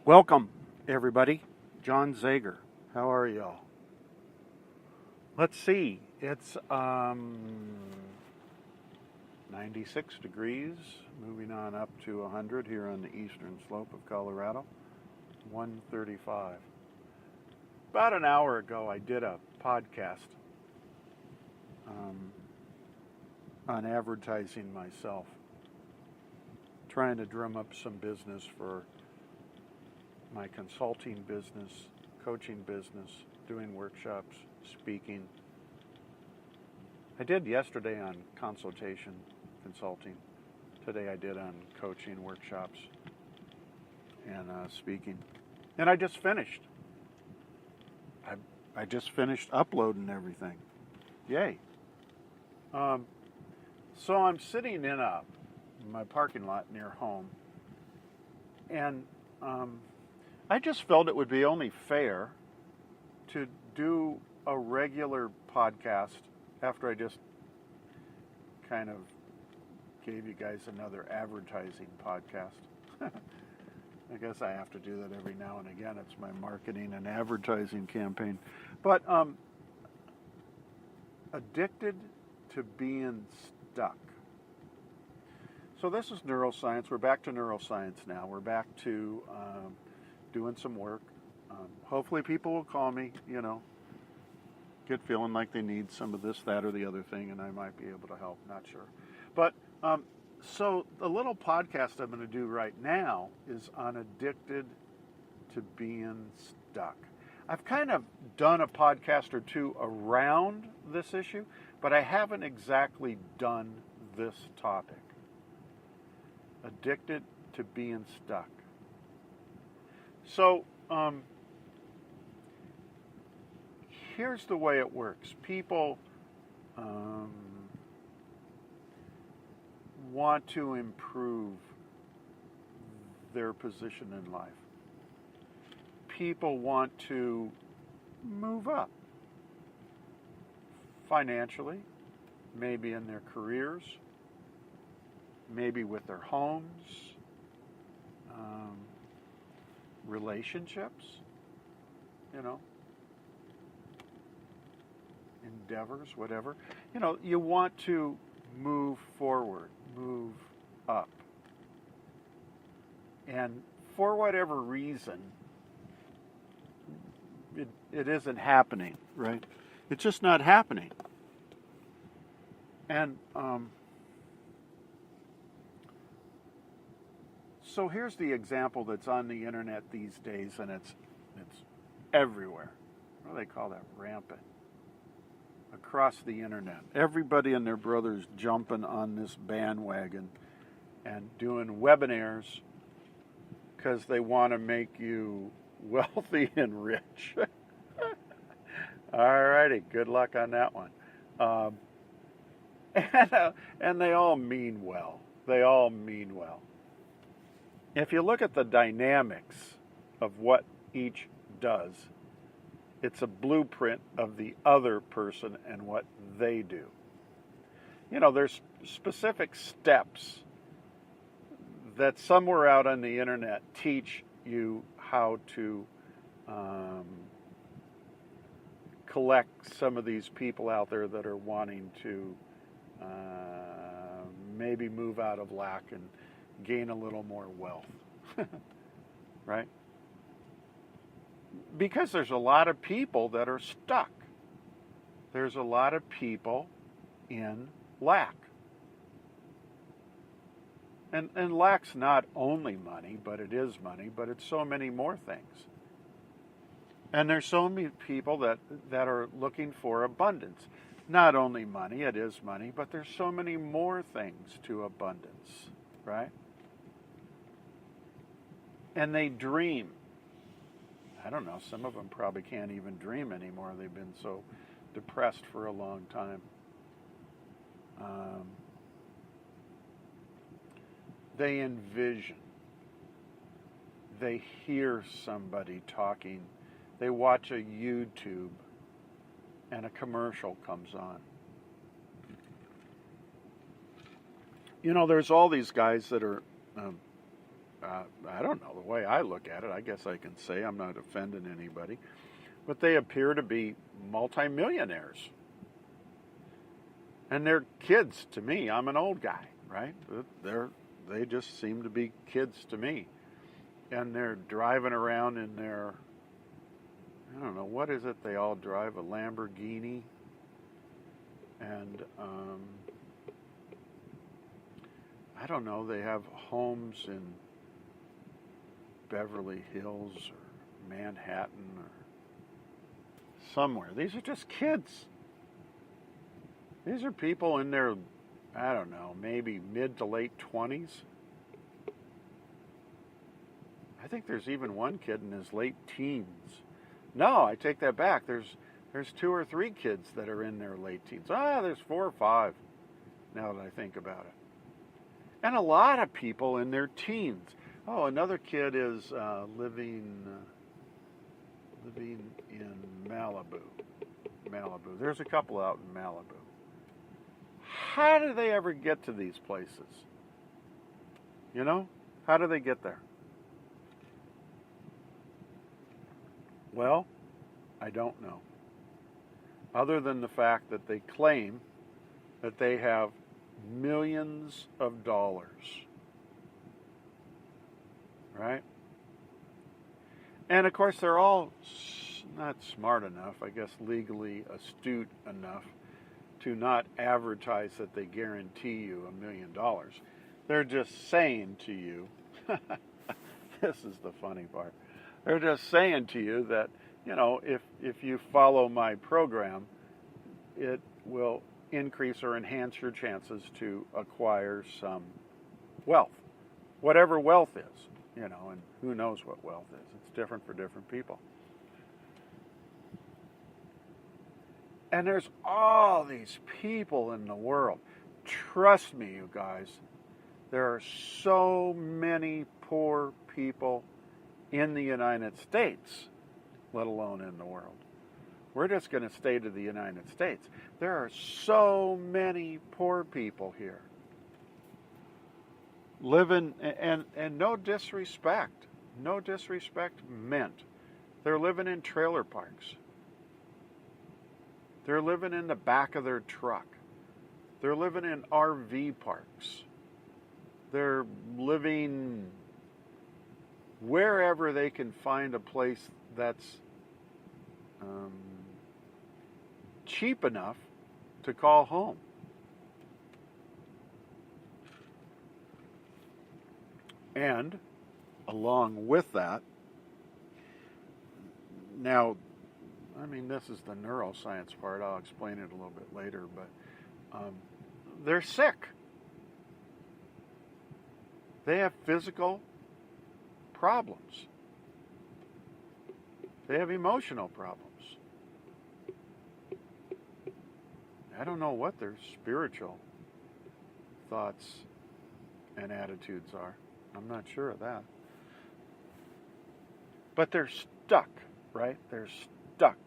Welcome, everybody. John Zager. How are y'all? Let's see. It's 96 degrees, moving on up to 100 here on the eastern slope of Colorado. 135. About an hour ago, I did a podcast on advertising myself, trying to drum up some business for my consulting business, coaching business, doing workshops, speaking. I did yesterday on consultation, consulting. Today I did on coaching, workshops, and speaking. And I just finished. I just finished uploading everything. Yay. So I'm sitting in my parking lot near home, and I just felt it would be only fair to do a regular podcast after I just kind of gave you guys another advertising podcast. I guess I have to do that every now and again. It's my marketing and advertising campaign. But addicted to being stuck. So this is neuroscience. We're back to neuroscience now. We're back to doing some work. Hopefully people will call me, get feeling like they need some of this, that, or the other thing, and I might be able to help, not sure. But so the little podcast I'm going to do right now is on addicted to being stuck. I've kind of done a podcast or two around this issue, but I haven't exactly done this topic. Addicted to being stuck. So, here's the way it works. People want to improve their position in life. People want to move up financially, maybe in their careers, maybe with their homes, relationships, endeavors, whatever. You want to move forward, move up. And for whatever reason, it isn't happening, right? It's just not happening. And so here's the example that's on the internet these days, and it's everywhere. What do they call that? Rampant. Across the internet. Everybody and their brother's jumping on this bandwagon and doing webinars because they want to make you wealthy and rich. All righty, good luck on that one. And they all mean well. They all mean well. If you look at the dynamics of what each does, it's a blueprint of the other person and what they do. There's specific steps that somewhere out on the internet teach you how to collect some of these people out there that are wanting to maybe move out of lack and gain a little more wealth, right? Because there's a lot of people that are stuck. There's a lot of people in lack. And lack's not only money, but it is money, but it's so many more things. And there's so many people that are looking for abundance. Not only money, it is money, but there's so many more things to abundance, right? And they dream. I don't know, some of them probably can't even dream anymore. They've been so depressed for a long time. They envision. They hear somebody talking. They watch a YouTube and a commercial comes on. There's all these guys that are I don't know, the way I look at it, I guess I can say, I'm not offending anybody, but they appear to be multimillionaires. And they're kids to me. I'm an old guy, right? They just seem to be kids to me. And they're driving around in their, I don't know, what is it they all drive? A Lamborghini? And I don't know, they have homes in Beverly Hills or Manhattan or somewhere. These are just kids. These are people in their, I don't know, maybe mid to late 20s. I think there's even one kid in his late teens. No, I take that back. There's 2 or 3 kids that are in their late teens. There's 4 or 5 now that I think about it. And a lot of people in their teens. Oh, another kid is living in Malibu. There's a couple out in Malibu. How do they ever get to these places? You know? How do they get there? Well, I don't know. Other than the fact that they claim that they have millions of dollars. Right? And of course, they're all not smart enough, I guess legally astute enough to not advertise that they guarantee you $1 million. They're just saying to you, this is the funny part, they're just saying to you that, you know, if you follow my program, it will increase or enhance your chances to acquire some wealth, whatever wealth is, you know, and who knows what wealth is. It's different for different people. And there's all these people in the world. Trust me, you guys, there are so many poor people in the United States, let alone in the world. We're just going to stay to the United States. There are so many poor people here. Living, and no disrespect meant. They're living in trailer parks. They're living in the back of their truck. They're living in RV parks. They're living wherever they can find a place that's cheap enough to call home. And along with that, now, I mean, this is the neuroscience part. I'll explain it a little bit later, but they're sick. They have physical problems. They have emotional problems. I don't know what their spiritual thoughts and attitudes are. I'm not sure of that. But they're stuck, right? They're stuck.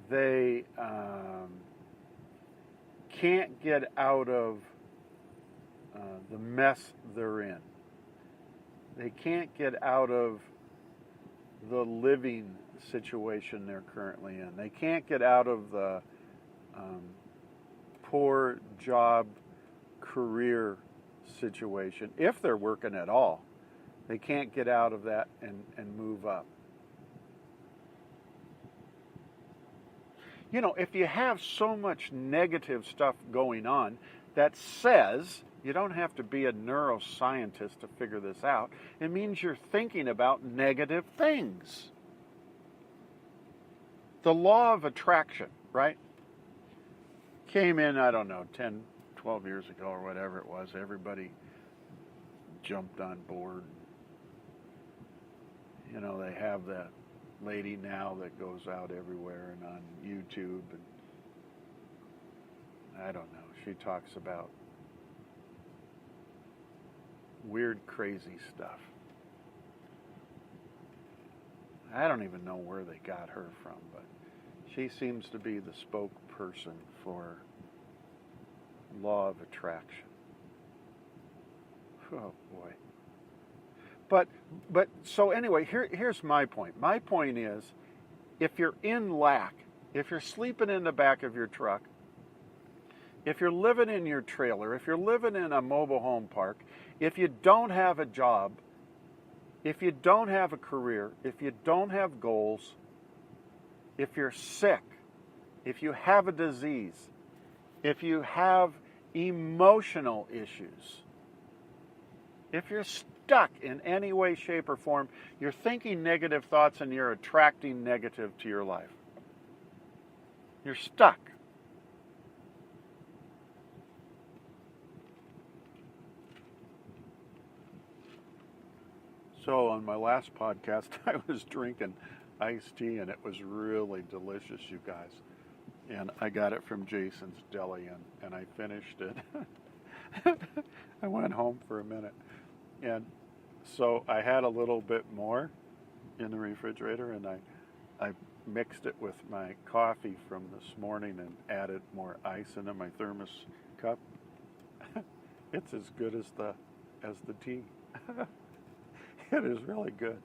They can't get out of the mess they're in. They can't get out of the living situation they're currently in. They can't get out of the poor job career situation. If they're working at all, they can't get out of that and move up. You know, if you have so much negative stuff going on that says, you don't have to be a neuroscientist to figure this out, it means you're thinking about negative things. The law of attraction, right? Came in, I don't know, 10, 12 years ago or whatever it was. Everybody jumped on board. You know, they have that lady now that goes out everywhere and on YouTube, and I don't know, she talks about weird, crazy stuff. I don't even know where they got her from, but she seems to be the spokesperson for law of attraction. Oh boy. But so anyway, here's my point. My point is, if you're in lack, if you're sleeping in the back of your truck, if you're living in your trailer, if you're living in a mobile home park, if you don't have a job, if you don't have a career, if you don't have goals, if you're sick, if you have a disease, if you have emotional issues, if you're stuck in any way, shape, or form, you're thinking negative thoughts and you're attracting negative to your life. You're stuck. So on my last podcast, I was drinking iced tea, and it was really delicious, you guys. And I got it from Jason's Deli, and I finished it. I went home for a minute. And so I had a little bit more in the refrigerator, and I mixed it with my coffee from this morning and added more ice into my thermos cup. It's as good as the tea. It is really good.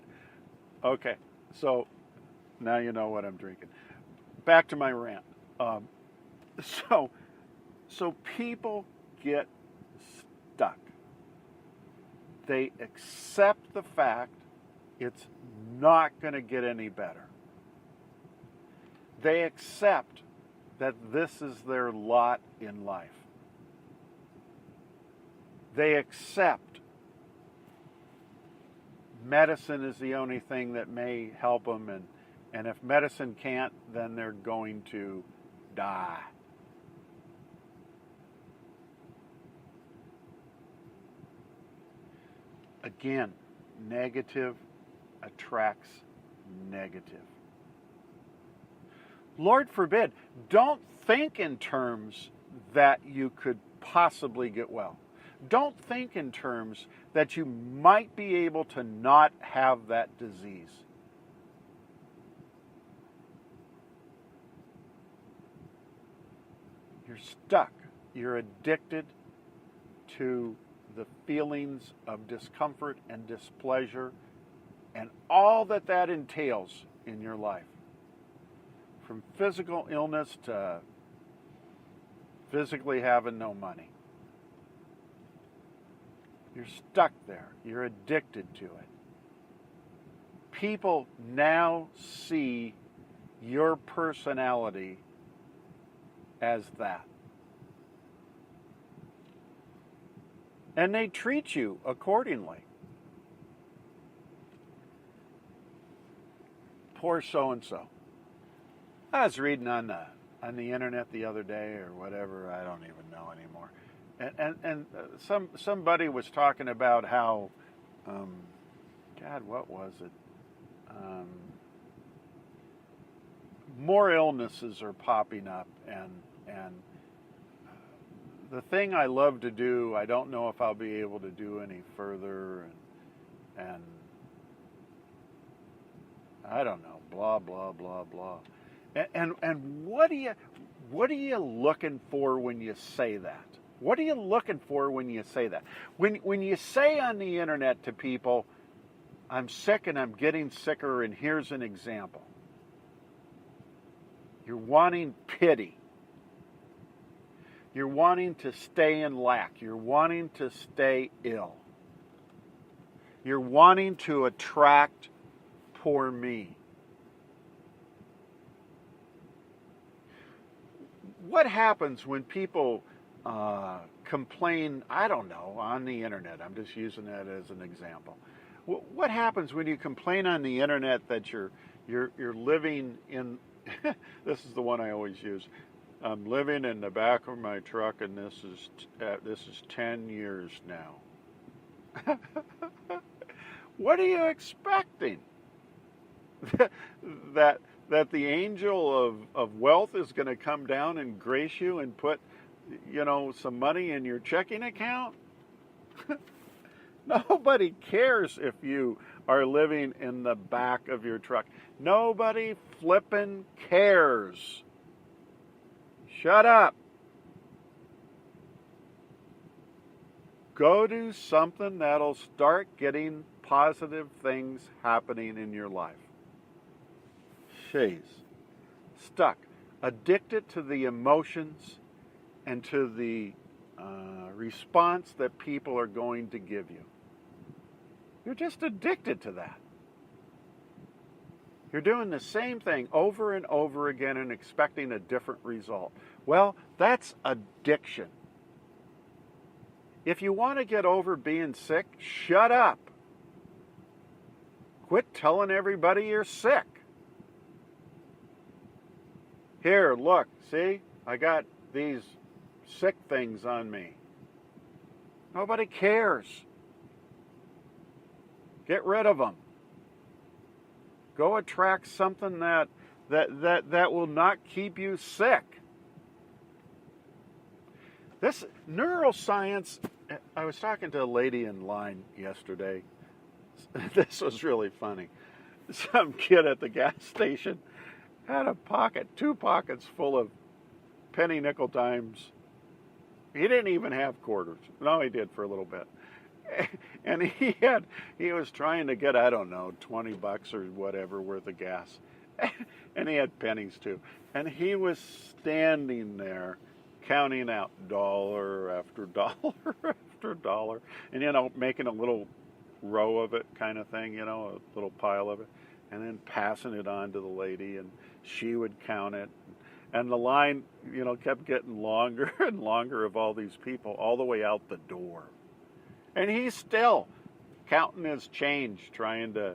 Okay, so now you know what I'm drinking. Back to my rant. So people get stuck. They accept the fact it's not going to get any better. They accept that this is their lot in life. They accept medicine is the only thing that may help them, and if medicine can't, then they're going to die. Again, negative attracts negative. Lord forbid, don't think in terms that you could possibly get well. Don't think in terms that you might be able to not have that disease. You're stuck. You're addicted to the feelings of discomfort and displeasure and all that entails in your life. From physical illness to physically having no money. You're stuck there. You're addicted to it. People now see your personality as that. And they treat you accordingly. Poor so-and-so. I was reading on the internet the other day or whatever, I don't even know anymore. And somebody was talking about how, God, what was it? More illnesses are popping up, and the thing I love to do, I don't know if I'll be able to do any further, and I don't know, blah blah blah blah. And what are you looking for when you say that? What are you looking for when you say that? When you say on the internet to people, I'm sick and I'm getting sicker, and here's an example. You're wanting pity. You're wanting to stay in lack. You're wanting to stay ill. You're wanting to attract poor me. What happens when people complain, I don't know, on the internet? I'm just using that as an example. What happens when you complain on the internet that you're living in, this is the one I always use, I'm living in the back of my truck, and this is 10 years now. What are you expecting? that the angel of wealth is going to come down and grace you and put, some money in your checking account? Nobody cares if you are living in the back of your truck. Nobody flippin' cares. Shut up. Go do something that'll start getting positive things happening in your life. Jeez. Stuck. Addicted to the emotions and to the response that people are going to give you. You're just addicted to that. You're doing the same thing over and over again and expecting a different result. Well, that's addiction. If you want to get over being sick, shut up. Quit telling everybody you're sick. Here, look, see? I got these sick things on me. Nobody cares. Get rid of them. Go attract something that will not keep you sick. This neuroscience, I was talking to a lady in line yesterday. This was really funny. Some kid at the gas station had two pockets full of penny nickel dimes. He didn't even have quarters. No, he did for a little bit. And he was trying to get, I don't know, $20 or whatever worth of gas. And he had pennies too. And he was standing there counting out dollar after dollar after dollar. And, making a little row of it kind of thing, a little pile of it. And then passing it on to the lady, and she would count it. And the line, kept getting longer and longer of all these people all the way out the door. And he's still counting his change, trying to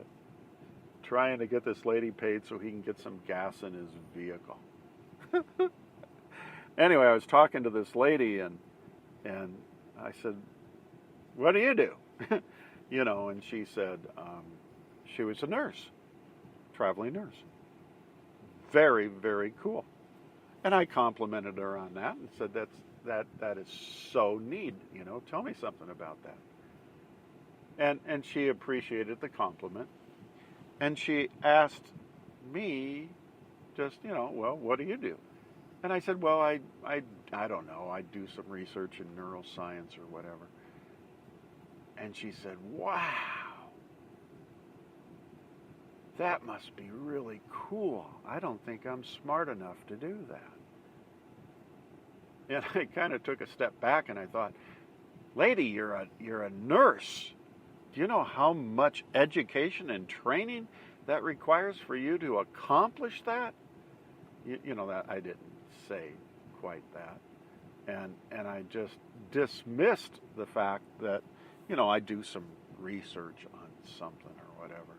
get this lady paid so he can get some gas in his vehicle. Anyway, I was talking to this lady, and I said, "What do you do?" And she said she was a nurse, traveling nurse. Very, very cool. And I complimented her on that and said, that is so neat. Tell me something about that. And she appreciated the compliment. And she asked me just, well, what do you do? And I said, well, I don't know. I do some research in neuroscience or whatever. And she said, wow, that must be really cool. I don't think I'm smart enough to do that. And I kind of took a step back and I thought, lady, you're a nurse. Do you know how much education and training that requires for you to accomplish that? That I didn't say quite that. And I just dismissed the fact that, I do some research on something or whatever.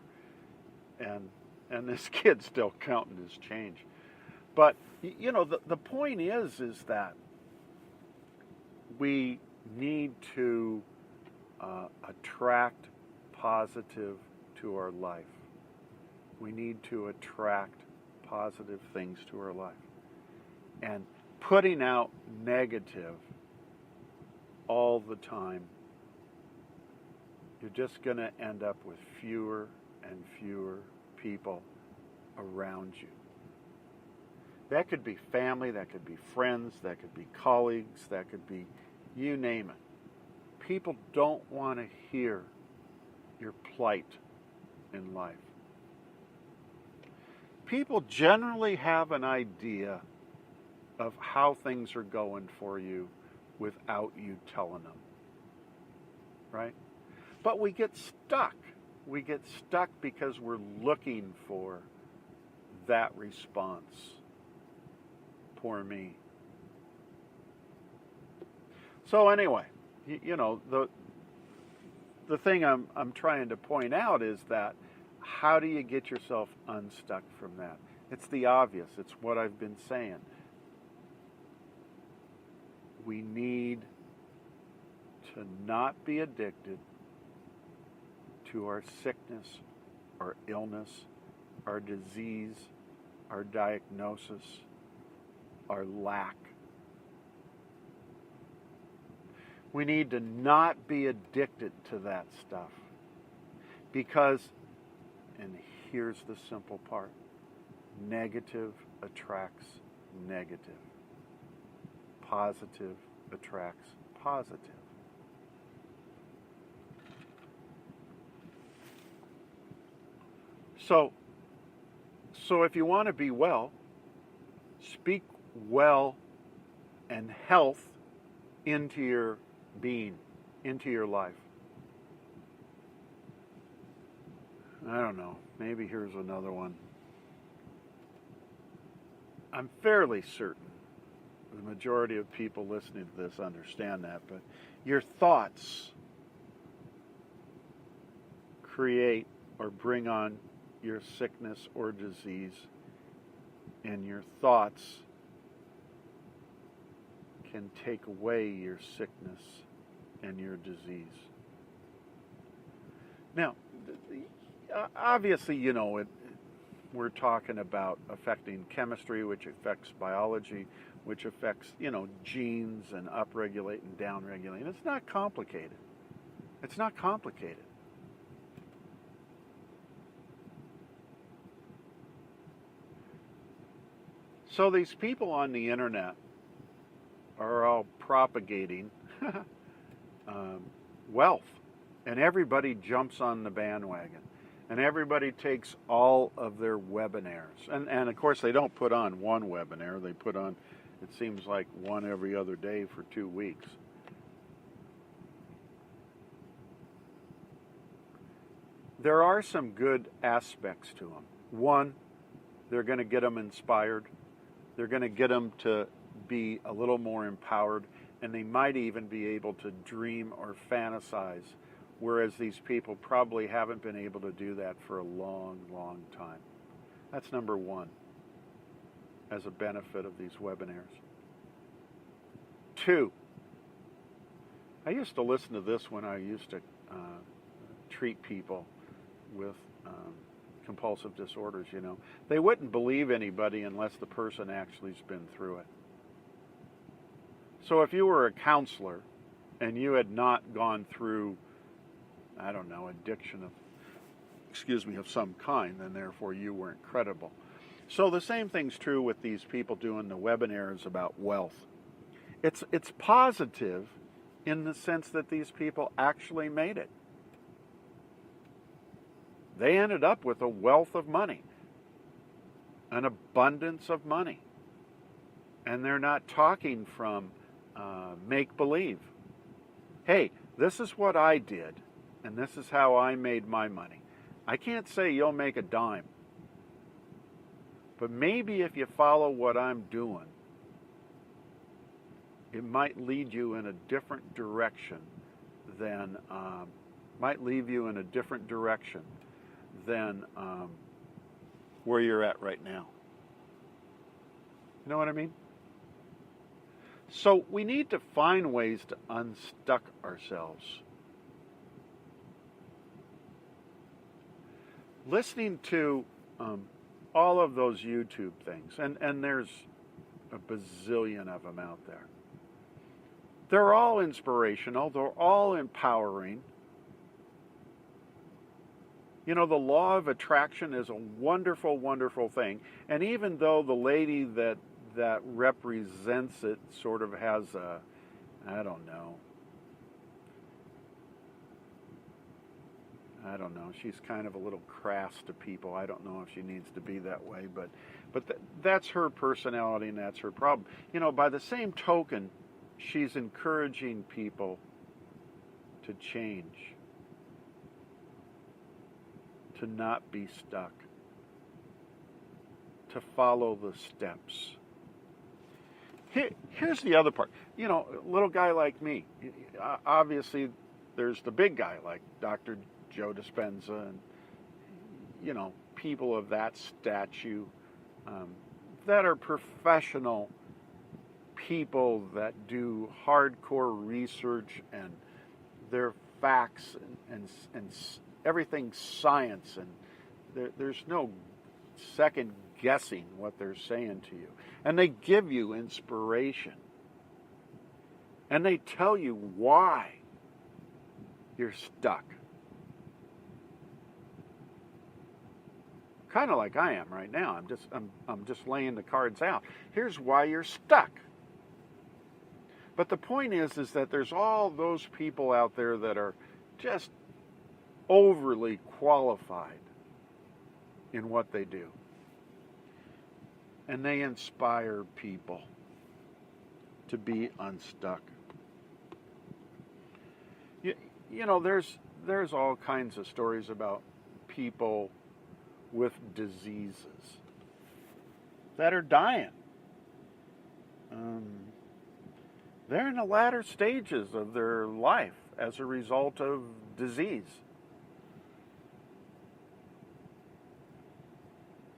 And this kid's still counting his change. But, the point is that we need to attract positive to our life. We need to attract positive things to our life. And putting out negative all the time, you're just going to end up with fewer and fewer people around you. That could be family, that could be friends, that could be colleagues, that could be you name it. People don't want to hear your plight in life. People generally have an idea of how things are going for you without you telling them. Right? But we get stuck. We get stuck because we're looking for that response. Poor me. So anyway, the thing I'm trying to point out is that how do you get yourself unstuck from that? It's the obvious. It's what I've been saying. We need to not be addicted to our sickness, our illness, our disease, our diagnosis, our lack. We need to not be addicted to that stuff. Because, and here's the simple part, negative attracts negative. Positive attracts positive. So, so if you want to be well, speak well and health into your being, into your life. I don't know. Maybe here's another one. I'm fairly certain the majority of people listening to this understand that, but your thoughts create or bring on your sickness or disease, and your thoughts can take away your sickness and your disease. Now, obviously, you know, we're talking about affecting chemistry, which affects biology, which affects, you know, genes and upregulate and downregulate. It's not complicated. It's not complicated. So these people on the internet are all propagating wealth, and everybody jumps on the bandwagon, and everybody takes all of their webinars, and of course they don't put on one webinar, they put on, it seems like, one every other day for 2 weeks. There are some good aspects to them. One, they're going to get them inspired. They're going to get them to be a little more empowered, and they might even be able to dream or fantasize, whereas these people probably haven't been able to do that for a long, long time. That's number one, as a benefit of these webinars. Two, I used to listen to this when I used to treat people with compulsive disorders, you know. They wouldn't believe anybody unless the person actually's been through it. So if you were a counselor and you had not gone through, I don't know, addiction of some kind, then therefore you weren't credible. So the same thing's true with these people doing the webinars about wealth. It's positive in the sense that these people actually made it. They ended up with a wealth of money, an abundance of money. And they're not talking from make-believe. Hey, this is what I did, and this is how I made my money. I can't say you'll make a dime. But maybe if you follow what I'm doing, it might lead you in a different direction than where you're at right now. You know what I mean? So we need to find ways to unstuck ourselves. Listening to all of those YouTube things, and there's a bazillion of them out there. They're all inspirational. They're all empowering. You know, the law of attraction is a wonderful, wonderful thing. And even though the lady that represents it sort of has a, I don't know, she's kind of a little crass to people. I don't know if she needs to be that way, but that's her personality and that's her problem. You know, by the same token, she's encouraging people to change, to not be stuck, to follow the steps. Here's the other part. You know, a little guy like me, obviously there's the big guy like Dr. Joe Dispenza and, you know, people of that stature that are professional people that do hardcore research and their facts and everything's science, and there's no second guessing what they're saying to you. And they give you inspiration. And they tell you why you're stuck. Kind of like I am right now. I'm just laying the cards out. Here's why you're stuck. But the point is that there's all those people out there that are just overly qualified in what they do. And they inspire people to be unstuck. You know, there's all kinds of stories about people with diseases that are dying. They're in the latter stages of their life as a result of disease.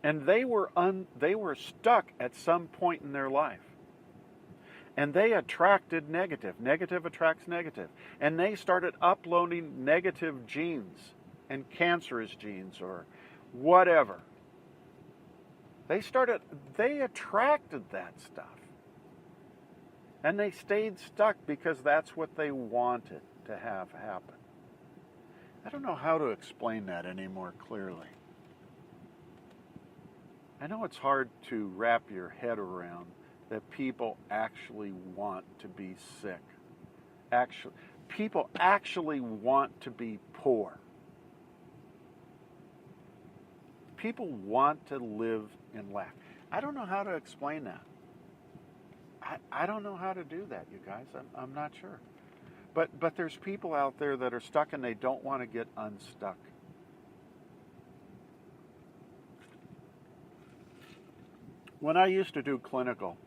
And they were stuck at some point in their life. And they attracted negative. Negative attracts negative. And they started uploading negative genes and cancerous genes or whatever. They attracted that stuff. And they stayed stuck because that's what they wanted to have happen. I don't know how to explain that any more clearly. I know it's hard to wrap your head around that people actually want to be sick. People actually want to be poor. People want to live in lack. I don't know how to explain that. I don't know how to do that, you guys. I'm not sure. But there's people out there that are stuck and they don't want to get unstuck. When I used to do clinical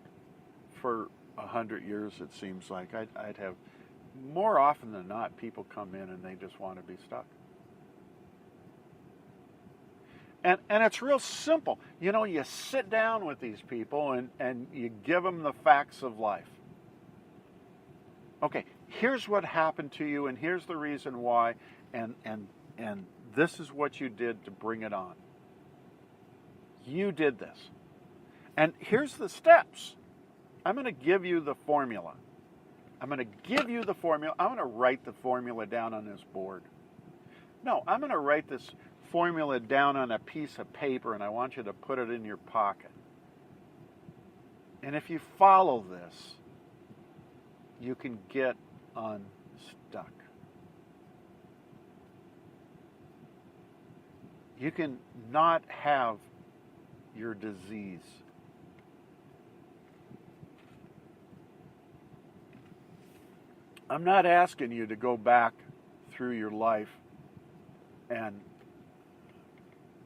for 100 years, it seems like, I'd have, more often than not, people come in and they just want to be stuck. And it's real simple. You know, you sit down with these people and you give them the facts of life. Okay, here's what happened to you and here's the reason why, and this is what you did to bring it on. You did this. And here's the steps. I'm going to give you the formula. I'm going to give you the formula. I'm going to write the formula down on this board. No, I'm going to write this formula down on a piece of paper and I want you to put it in your pocket. And if you follow this, you can get unstuck. You can not have your disease. I'm not asking you to go back through your life and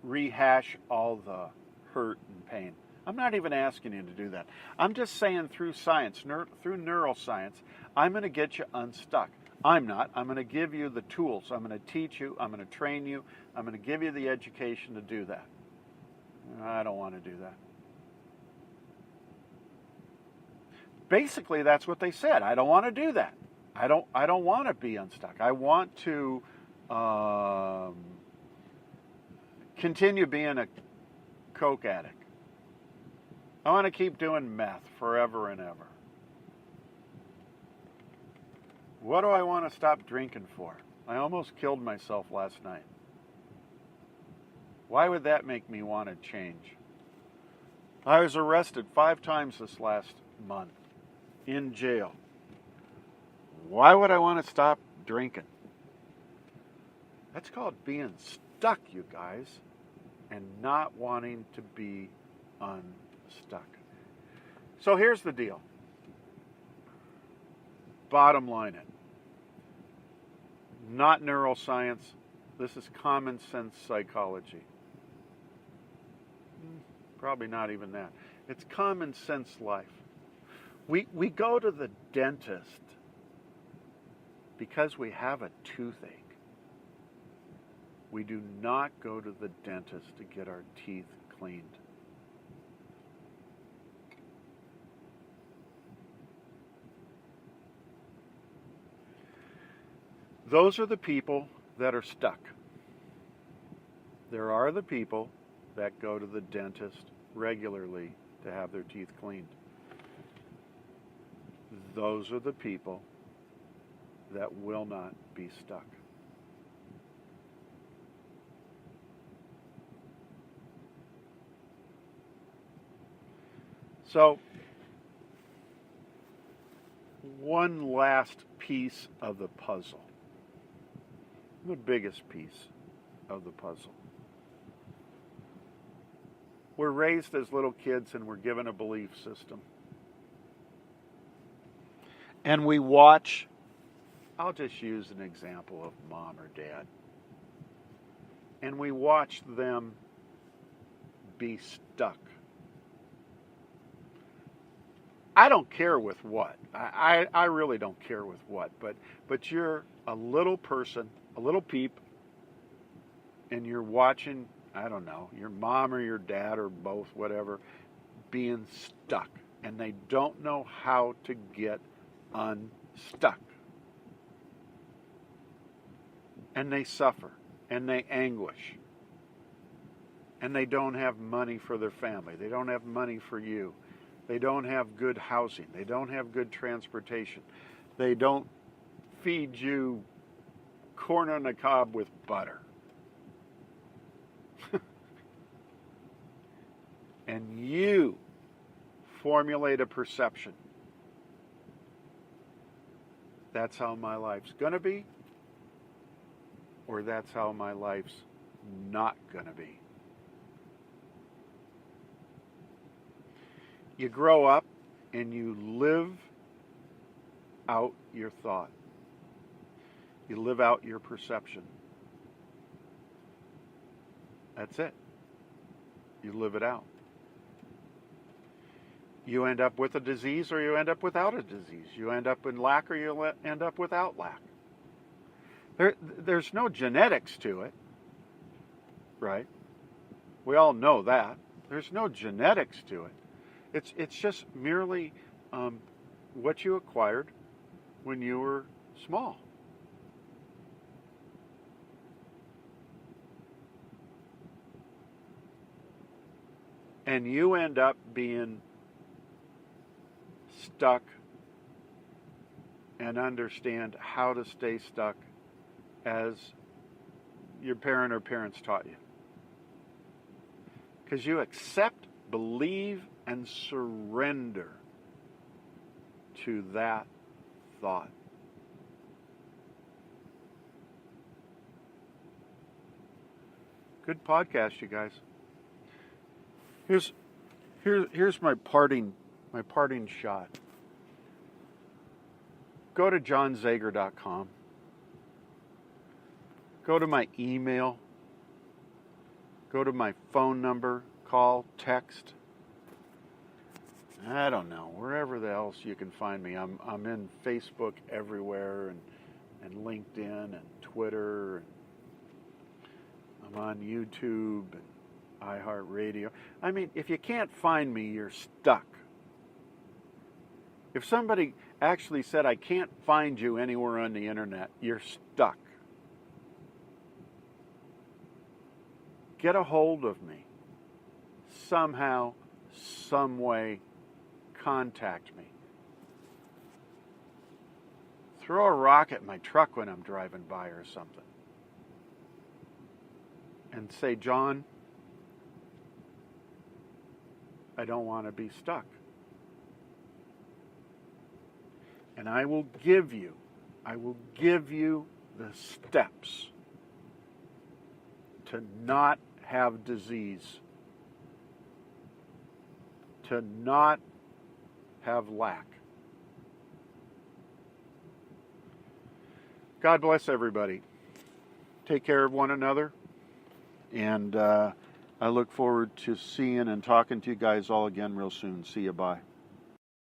rehash all the hurt and pain. I'm not even asking you to do that. I'm just saying through science, through neuroscience, I'm going to get you unstuck. I'm going to give you the tools. I'm going to teach you. I'm going to train you. I'm going to give you the education to do that. I don't want to do that. Basically, that's what they said. I don't want to do that. I don't want to be unstuck. I want to continue being a coke addict. I want to keep doing meth forever and ever. What do I want to stop drinking for? I almost killed myself last night. Why would that make me want to change? I was arrested 5 times this last month in jail. Why would I want to stop drinking? That's called being stuck, you guys, and not wanting to be unstuck. So here's the deal. Bottom line it. Not neuroscience. This is common sense psychology. Probably not even that. It's common sense life. We go to the dentist because we have a toothache. We do not go to the dentist to get our teeth cleaned. Those are the people that are stuck. There are the people that go to the dentist regularly to have their teeth cleaned. Those are the people that will not be stuck. So, one last piece of the puzzle. The biggest piece of the puzzle. We're raised as little kids and we're given a belief system. And we watch, I'll just use an example of mom or dad. And we watch them be stuck. I don't care with what. I really don't care with what. But you're a little person, a little peep, and you're watching, I don't know, your mom or your dad or both, whatever, being stuck. And they don't know how to get unstuck. And they suffer. And they anguish. And they don't have money for their family. They don't have money for you. They don't have good housing. They don't have good transportation. They don't feed you corn on the cob with butter. And you formulate a perception. That's how my life's going to be, or that's how my life's not going to be. You grow up and you live out your thought. You live out your perception. That's it. You live it out. You end up with a disease or you end up without a disease. You end up in lack or you end up without lack. There's no genetics to it, right? We all know that. There's no genetics to it. It's just merely what you acquired when you were small. And you end up being stuck and understand how to stay stuck as your parent or parents taught you. Because you accept, believe, and surrender to that thought. Good podcast, you guys. Here's my parting shot. Go to johnzager.com. Go to my email. Go to my phone number. Call, text. I don't know, wherever else you can find me. I'm in Facebook everywhere, and LinkedIn and Twitter. And I'm on YouTube and iHeartRadio. I mean, if you can't find me, you're stuck. If somebody actually said, I can't find you anywhere on the internet, you're stuck. Get a hold of me. Somehow, some way, contact me. Throw a rock at my truck when I'm driving by or something. And say, John, I don't want to be stuck. And I will give you the steps to not have disease, to not have lack. God bless everybody. Take care of one another. And I look forward to seeing and talking to you guys all again real soon. See you. Bye.